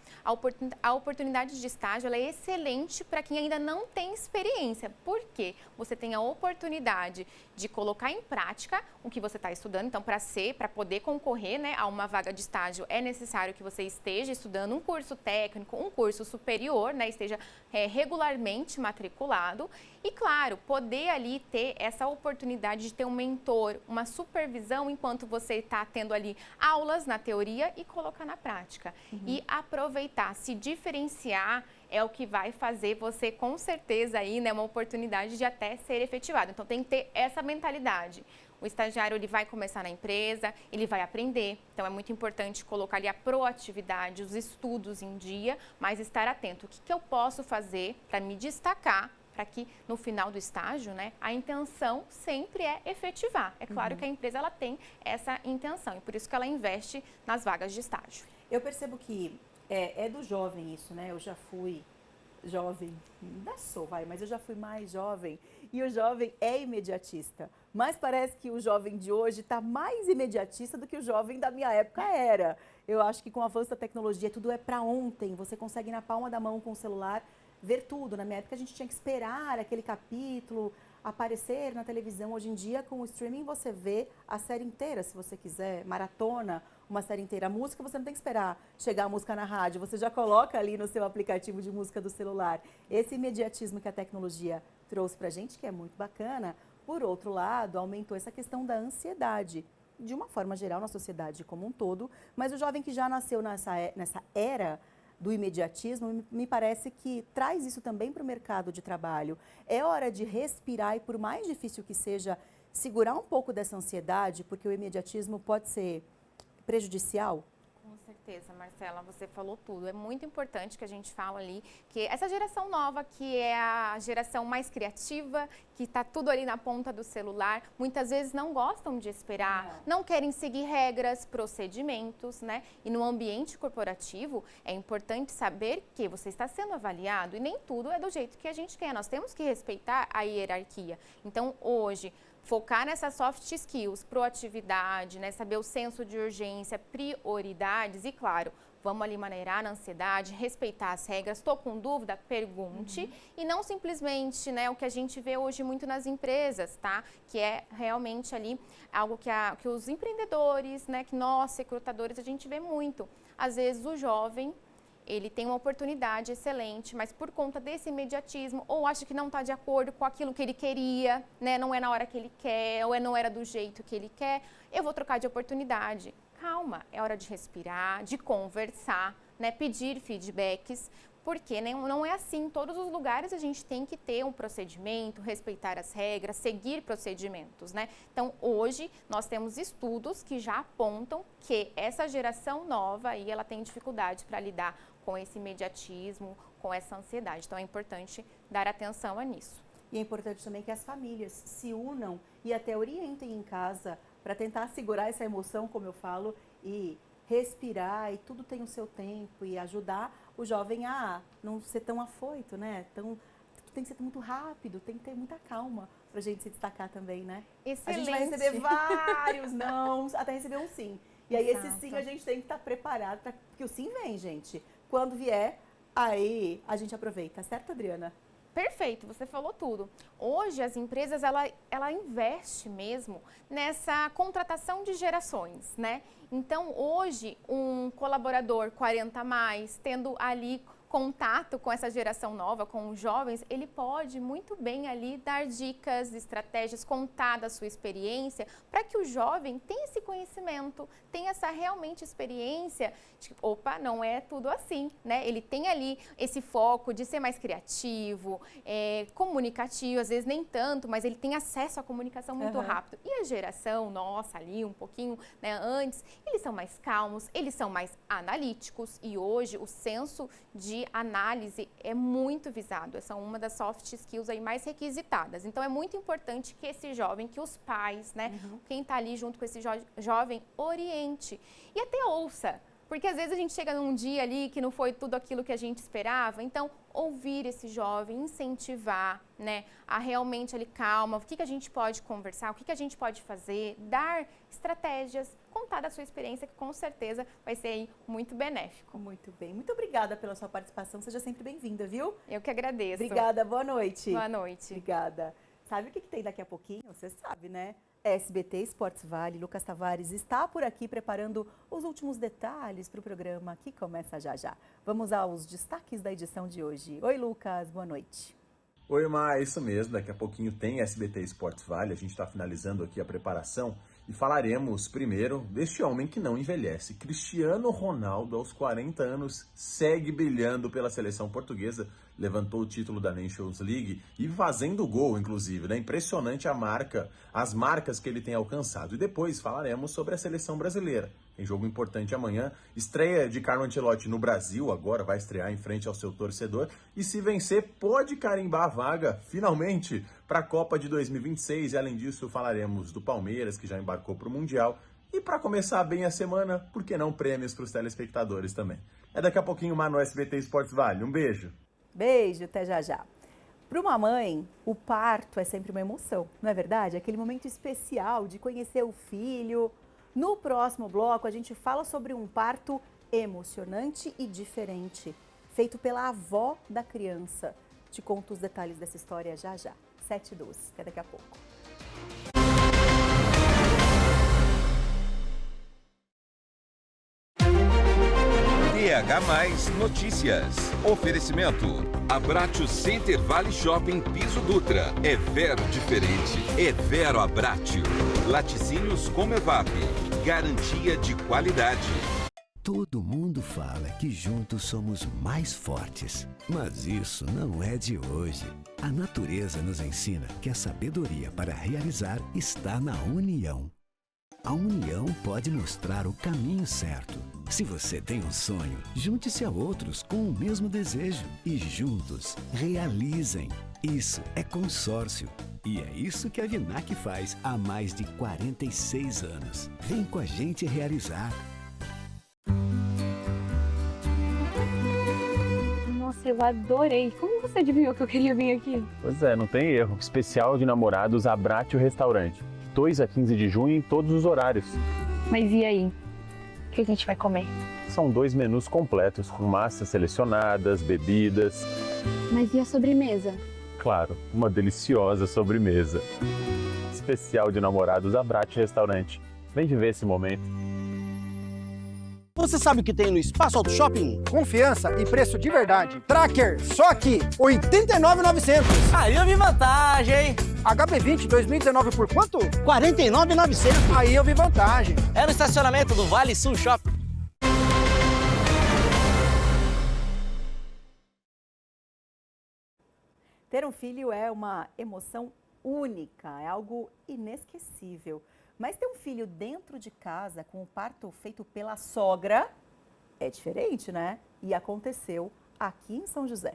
A oportunidade de estágio, ela é excelente para quem ainda não tem experiência, porque você tem a oportunidade de colocar em prática o que você está estudando. Então, para poder concorrer, né, a uma vaga de estágio, é necessário que você esteja estudando um curso técnico, um curso superior, né, esteja regularmente matriculado. E, claro, poder ali ter essa oportunidade de ter um mentor, uma supervisão, enquanto você está tendo ali aulas na teoria e colocar na prática. E aproveitar, se diferenciar, é o que vai fazer você, com certeza, aí, né, uma oportunidade de até ser efetivado. Então, tem que ter essa mentalidade. O estagiário, ele vai começar na empresa, ele vai aprender. Então, é muito importante colocar ali a proatividade, os estudos em dia, mas estar atento. O que eu posso fazer para me destacar, para que no final do estágio, né, a intenção sempre é efetivar. É claro que a empresa, ela tem essa intenção e por isso que ela investe nas vagas de estágio. Eu percebo que é do jovem isso, né? Eu já fui jovem, ainda sou, mas eu já fui mais jovem e o jovem é imediatista. Mas parece que o jovem de hoje está mais imediatista do que o jovem da minha época era. Eu acho que com o avanço da tecnologia, tudo é para ontem. Você consegue na palma da mão com o celular ver tudo. Na minha época a gente tinha que esperar aquele capítulo aparecer na televisão. Hoje em dia, com o streaming, você vê a série inteira, se você quiser, maratona, uma série inteira. A música, você não tem que esperar chegar a música na rádio, você já coloca ali no seu aplicativo de música do celular. Esse imediatismo que a tecnologia trouxe pra gente, que é muito bacana, por outro lado, aumentou essa questão da ansiedade, de uma forma geral na sociedade como um todo, mas o jovem que já nasceu nessa era do imediatismo, me parece que traz isso também para o mercado de trabalho. É hora de respirar e, por mais difícil que seja, segurar um pouco dessa ansiedade, porque o imediatismo pode ser prejudicial? Com certeza, Marcela, você falou tudo. É muito importante que a gente fala ali que essa geração nova, que é a geração mais criativa, que está tudo ali na ponta do celular, muitas vezes não gostam de esperar, não querem seguir regras, procedimentos, né? E no ambiente corporativo é importante saber que você está sendo avaliado e nem tudo é do jeito que a gente quer. Nós temos que respeitar a hierarquia. Então, hoje, focar nessas soft skills, proatividade, né, saber o senso de urgência, prioridades e, claro, vamos ali maneirar a ansiedade, respeitar as regras. Estou com dúvida? Pergunte. E não simplesmente, né, o que a gente vê hoje muito nas empresas, tá? Que é realmente ali algo que os empreendedores, né, que nós, recrutadores, a gente vê muito. Às vezes o jovem, ele tem uma oportunidade excelente, mas por conta desse imediatismo, ou acha que não está de acordo com aquilo que ele queria, né? Não é na hora que ele quer, ou não era do jeito que ele quer, eu vou trocar de oportunidade. Calma, é hora de respirar, de conversar, né? Pedir feedbacks, porque não é assim. Em todos os lugares a gente tem que ter um procedimento, respeitar as regras, seguir procedimentos, né? Então, hoje, nós temos estudos que já apontam que essa geração nova aí, ela tem dificuldade para lidar com esse imediatismo, com essa ansiedade. Então, é importante dar atenção a nisso. E é importante também que as famílias se unam e até orientem em casa para tentar segurar essa emoção, como eu falo, e respirar, e tudo tem o seu tempo, e ajudar o jovem a não ser tão afoito, né? Tem que ser muito rápido, tem que ter muita calma pra gente se destacar também, né? Excelente. A gente vai receber vários nãos, até receber um sim. E aí, Exato. esse sim a gente tem que estar preparado, porque o sim vem, gente. Quando vier, aí a gente aproveita, certo, Adriana? Perfeito, você falou tudo. Hoje, as empresas, ela investe mesmo nessa contratação de gerações, né? Então, hoje, um colaborador 40+, tendo ali contato com essa geração nova, com os jovens, ele pode muito bem ali dar dicas, estratégias, contar da sua experiência, para que o jovem tenha esse conhecimento, tenha essa realmente experiência de, opa, não é tudo assim, né? Ele tem ali esse foco de ser mais criativo, comunicativo, às vezes nem tanto, mas ele tem acesso à comunicação muito rápido. E a geração nossa ali, um pouquinho, né, antes, eles são mais calmos, eles são mais analíticos e hoje o senso de análise é muito visado. Essa é uma das soft skills aí mais requisitadas. Então é muito importante que esse jovem, que os pais, né, quem está ali junto com esse jovem, oriente e até ouça. Porque às vezes a gente chega num dia ali que não foi tudo aquilo que a gente esperava, então ouvir esse jovem, incentivar, né, a realmente ali calma, o que a gente pode conversar, o que a gente pode fazer, dar estratégias, contar da sua experiência, que com certeza vai ser aí muito benéfico. Muito bem, muito obrigada pela sua participação, seja sempre bem-vinda, viu? Eu que agradeço. Obrigada, boa noite. Boa noite. Obrigada. Sabe o que tem daqui a pouquinho? Você sabe, né? SBT Esportes Vale, Lucas Tavares está por aqui preparando os últimos detalhes para o programa que começa já já. Vamos aos destaques da edição de hoje. Oi, Lucas, boa noite. Oi, Mar, é isso mesmo. Daqui a pouquinho tem SBT Esportes Vale. A gente está finalizando aqui a preparação e falaremos primeiro deste homem que não envelhece. Cristiano Ronaldo, aos 40 anos, segue brilhando pela seleção portuguesa. Levantou o título da Nations League e fazendo gol, inclusive, né? Impressionante as marcas que ele tem alcançado. E depois falaremos sobre a seleção brasileira. Tem jogo importante amanhã. Estreia de Carlo Ancelotti no Brasil, agora vai estrear em frente ao seu torcedor. E se vencer, pode carimbar a vaga, finalmente, para a Copa de 2026. E além disso, falaremos do Palmeiras, que já embarcou para o Mundial. E para começar bem a semana, por que não prêmios para os telespectadores também? É daqui a pouquinho mais no SBT Esportes Vale. Um beijo. Beijo, até já já. Para uma mãe, o parto é sempre uma emoção, não é verdade? Aquele momento especial de conhecer o filho. No próximo bloco, a gente fala sobre um parto emocionante e diferente, feito pela avó da criança. Te conto os detalhes dessa história já já. 7h12, até daqui a pouco. TH+ Notícias. Oferecimento. Abratio Center Vale Shopping Piso Dutra. É Vero diferente. É Vero Abratio. Laticínios Comevap. Garantia de qualidade. Todo mundo fala que juntos somos mais fortes. Mas isso não é de hoje. A natureza nos ensina que a sabedoria para realizar está na união. A união pode mostrar o caminho certo. Se você tem um sonho, junte-se a outros com o mesmo desejo e juntos realizem. Isso é consórcio. E é isso que a Vinac faz há mais de 46 anos. Vem com a gente realizar. Nossa, eu adorei. Como você adivinhou que eu queria vir aqui? Pois é, não tem erro. Especial de namorados Abratio Restaurante. 2 a 15 de junho em todos os horários. Mas e aí? O que a gente vai comer? São 2 menus completos com massas selecionadas, bebidas. Mas e a sobremesa? Claro, uma deliciosa sobremesa. Especial de namorados Abratio Restaurante. Vem viver esse momento. Você sabe o que tem no Espaço Auto Shopping? Confiança e preço de verdade. Tracker, só aqui, R$ 89.900. Aí eu vi vantagem, hein? HB20 2019 por quanto? R$ 49.900. Aí eu vi vantagem. É no estacionamento do Vale Sul Shopping. Ter um filho é uma emoção única, é algo inesquecível. Mas ter um filho dentro de casa com o parto feito pela sogra é diferente, né? E aconteceu aqui em São José.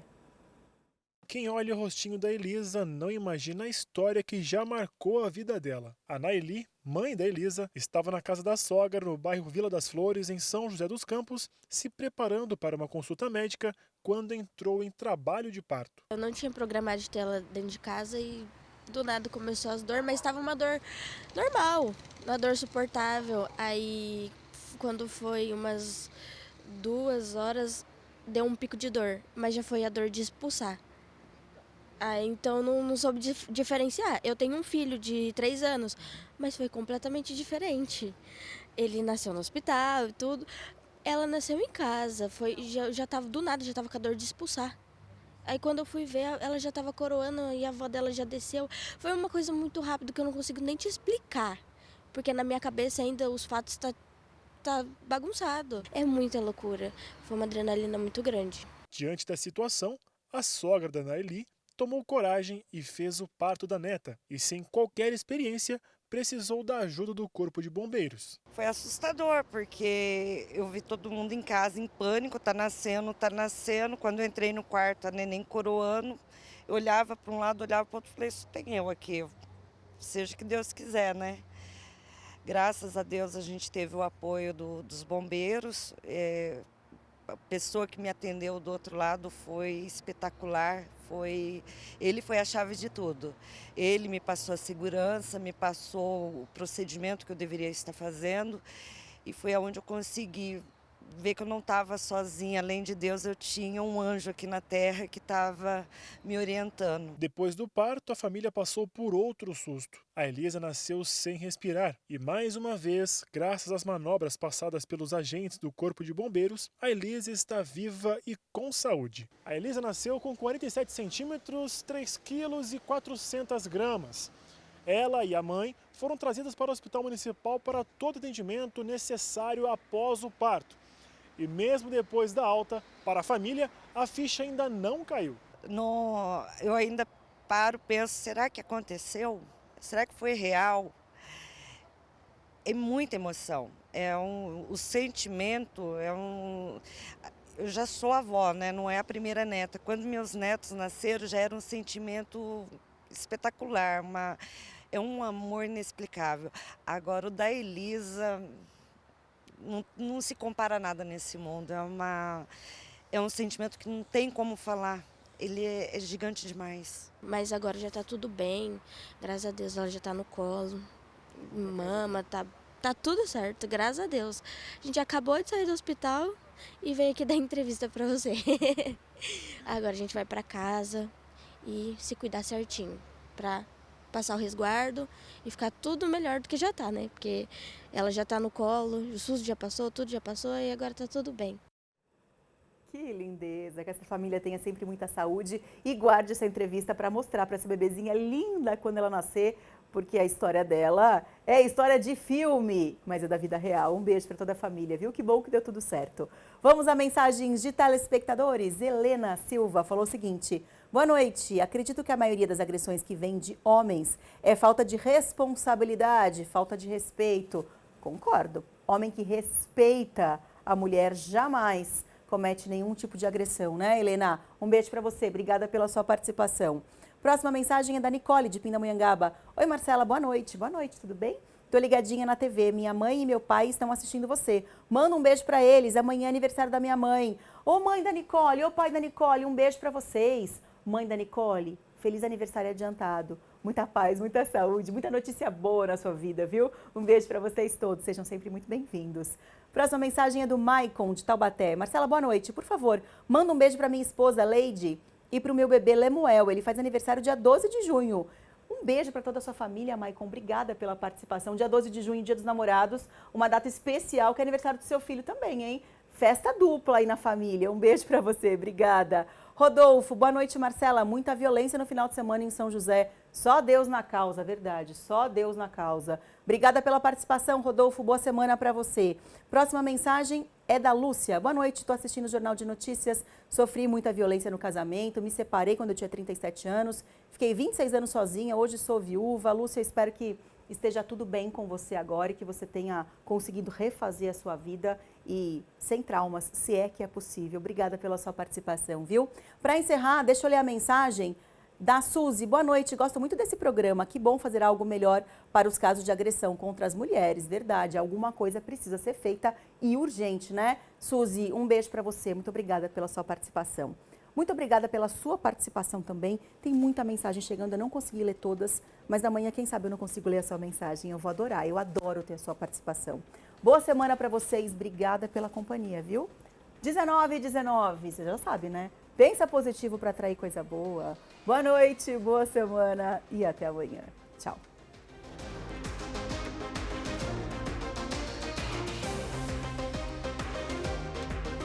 Quem olha o rostinho da Elisa não imagina a história que já marcou a vida dela. A Naeli, mãe da Elisa, estava na casa da sogra no bairro Vila das Flores, em São José dos Campos, se preparando para uma consulta médica quando entrou em trabalho de parto. Eu não tinha programado de ter ela dentro de casa e do nada começou as dores, mas estava uma dor normal, uma dor suportável. Aí quando foi umas 2 horas, deu um pico de dor, mas já foi a dor de expulsar. Então não soube diferenciar. Eu tenho um filho de 3 anos, mas foi completamente diferente. Ele nasceu no hospital e tudo, Ela nasceu em casa, já tava do nada, já tava com a dor de expulsar. Aí quando eu fui ver, ela já tava coroando e a avó dela já desceu. Foi uma coisa muito rápida que eu não consigo nem te explicar. Porque na minha cabeça ainda os fatos tá bagunçado. É muita loucura. Foi uma adrenalina muito grande. Diante da situação, a sogra da Naeli tomou coragem e fez o parto da neta. E sem qualquer experiência, precisou da ajuda do Corpo de Bombeiros. Foi assustador, porque eu vi todo mundo em casa em pânico, tá nascendo. Quando eu entrei no quarto, a neném coroando, eu olhava para um lado, olhava para o outro e falei, isso tem eu aqui, seja o que Deus quiser, né? Graças a Deus a gente teve o apoio dos bombeiros, a pessoa que me atendeu do outro lado foi espetacular, ele foi a chave de tudo. Ele me passou a segurança, me passou o procedimento que eu deveria estar fazendo e foi aonde eu consegui ver que eu não estava sozinha. Além de Deus, eu tinha um anjo aqui na terra que estava me orientando. Depois do parto, a família passou por outro susto. A Elisa nasceu sem respirar e, mais uma vez, graças às manobras passadas pelos agentes do Corpo de Bombeiros, a Elisa está viva e com saúde. A Elisa nasceu com 47 centímetros, 3 quilos e 400 gramas. Ela e a mãe foram trazidas para o Hospital Municipal para todo atendimento necessário após o parto. E mesmo depois da alta, para a família, a ficha ainda não caiu. Eu ainda penso, será que aconteceu? Será que foi real? É muita emoção. O sentimento Eu já sou avó, né? Não é a primeira neta. Quando meus netos nasceram, já era um sentimento espetacular. É um amor inexplicável. Agora, o da Elisa não se compara a nada nesse mundo. É um sentimento que não tem como falar. Ele é gigante demais. Mas agora já tá tudo bem. Graças a Deus, ela já tá no colo. Mama, tá tudo certo, graças a Deus. A gente acabou de sair do hospital e veio aqui dar entrevista pra você. Agora a gente vai pra casa e se cuidar certinho pra passar o resguardo e ficar tudo melhor do que já tá, né? Porque ela já tá no colo, o susto já passou, tudo já passou e agora tá tudo bem. Que lindeza, que essa família tenha sempre muita saúde e guarde essa entrevista para mostrar para essa bebezinha linda quando ela nascer, porque a história dela é história de filme, mas é da vida real. Um beijo para toda a família, viu? Que bom que deu tudo certo. Vamos a mensagens de telespectadores. Helena Silva falou o seguinte: boa noite, acredito que a maioria das agressões que vem de homens é falta de responsabilidade, falta de respeito. Concordo. Homem que respeita a mulher jamais comete nenhum tipo de agressão, né, Helena? Um beijo para você, obrigada pela sua participação. Próxima mensagem é da Nicole, de Pindamonhangaba. Oi, Marcela, boa noite. Boa noite, tudo bem? Tô ligadinha na TV, minha mãe e meu pai estão assistindo você. Manda um beijo para eles, amanhã é aniversário da minha mãe. Ô, mãe da Nicole, ô, pai da Nicole, um beijo para vocês. Mãe da Nicole, feliz aniversário adiantado. Muita paz, muita saúde, muita notícia boa na sua vida, viu? Um beijo para vocês todos, sejam sempre muito bem-vindos. Próxima mensagem é do Maicon, de Taubaté. Marcela, boa noite. Por favor, manda um beijo para minha esposa, Leide, e para o meu bebê, Lemuel. Ele faz aniversário dia 12 de junho. Um beijo para toda a sua família, Maicon. Obrigada pela participação. Dia 12 de junho, Dia dos Namorados, uma data especial que é aniversário do seu filho também, hein? Festa dupla aí na família. Um beijo para você, obrigada. Rodolfo, boa noite, Marcela. Muita violência no final de semana em São José. Só Deus na causa, verdade. Só Deus na causa. Obrigada pela participação, Rodolfo. Boa semana para você. Próxima mensagem é da Lúcia. Boa noite, estou assistindo o Jornal de Notícias. Sofri muita violência no casamento. Me separei quando eu tinha 37 anos. Fiquei 26 anos sozinha. Hoje sou viúva. Lúcia, espero que esteja tudo bem com você agora e que você tenha conseguido refazer a sua vida e sem traumas, se é que é possível. Obrigada pela sua participação, viu? Para encerrar, deixa eu ler a mensagem da Suzy. Boa noite, gosto muito desse programa. Que bom fazer algo melhor para os casos de agressão contra as mulheres. Verdade, alguma coisa precisa ser feita e urgente, né? Suzy, um beijo para você. Muito obrigada pela sua participação. Muito obrigada pela sua participação também. Tem muita mensagem chegando, eu não consegui ler todas, mas amanhã, quem sabe, eu não consigo ler a sua mensagem. Eu vou adorar, eu adoro ter a sua participação. Boa semana para vocês, obrigada pela companhia, viu? 19h19, você já sabe, né? Pensa positivo para atrair coisa boa. Boa noite, boa semana e até amanhã. Tchau.